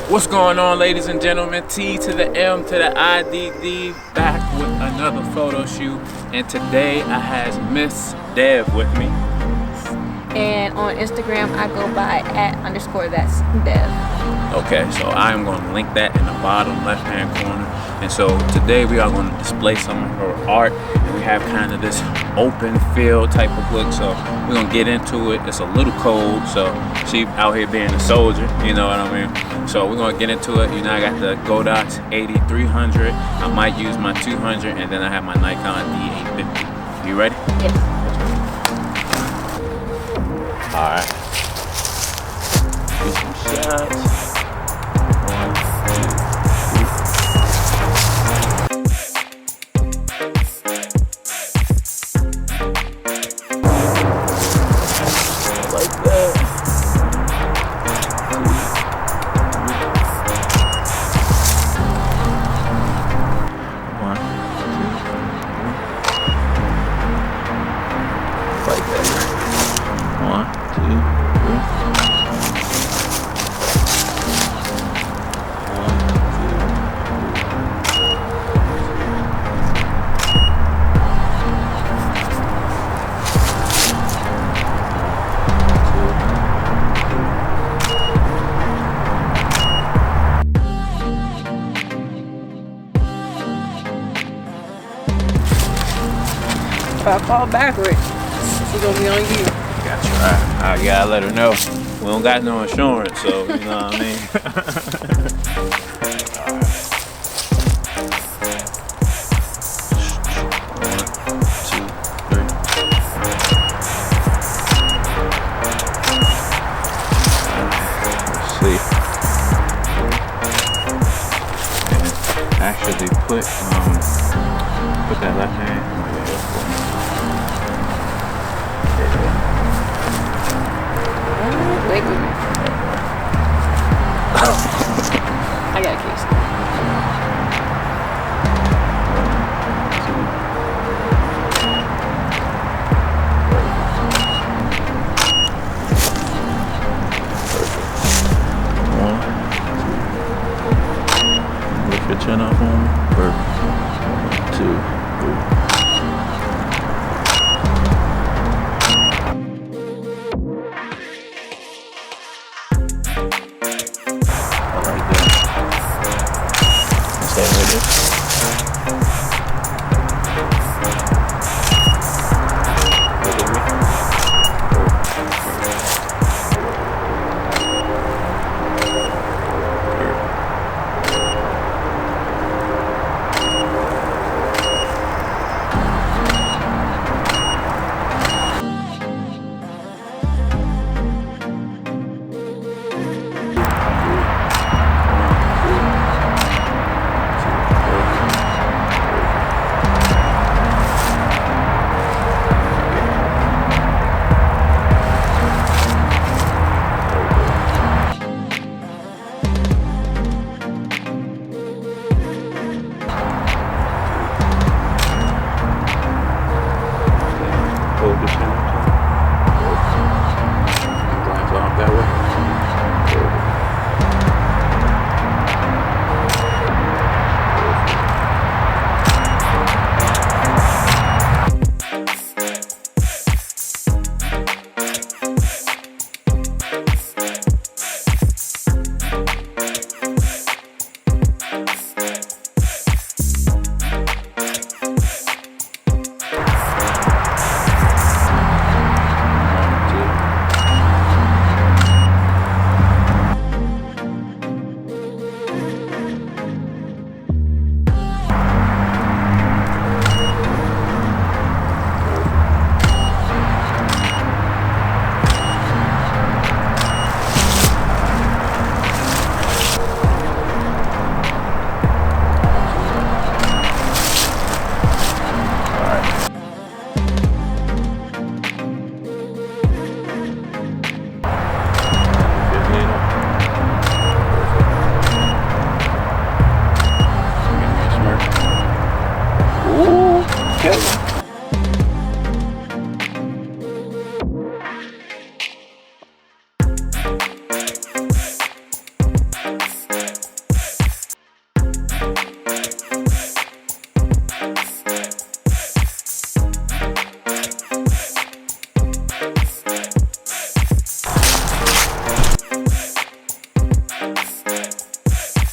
What's going on, ladies and gentlemen? T to the M to the IDD, back with another photo shoot, and today I have Miss Dev with me. And on Instagram I go by @_that's_Dev. Okay, so I am going to link that in the bottom left hand corner. And so today we are going to display some of her art, and we have kind of this open field type of look, so we're going to get into it. It's a little cold, so she out here being a soldier, you know what I mean? So we're going to get into it. You know, I got the Godox AD300, I might use my 200, and then I have my Nikon D850. You ready? Yes. Alright. Get some shots. 1, 2, 3. Like that. 1, 2, 3. Like that. 1, 2, If I fall backwards, she's gonna be on you. Got you. I gotta let her know. We don't got no insurance, so you know what I mean. Actually put that left hand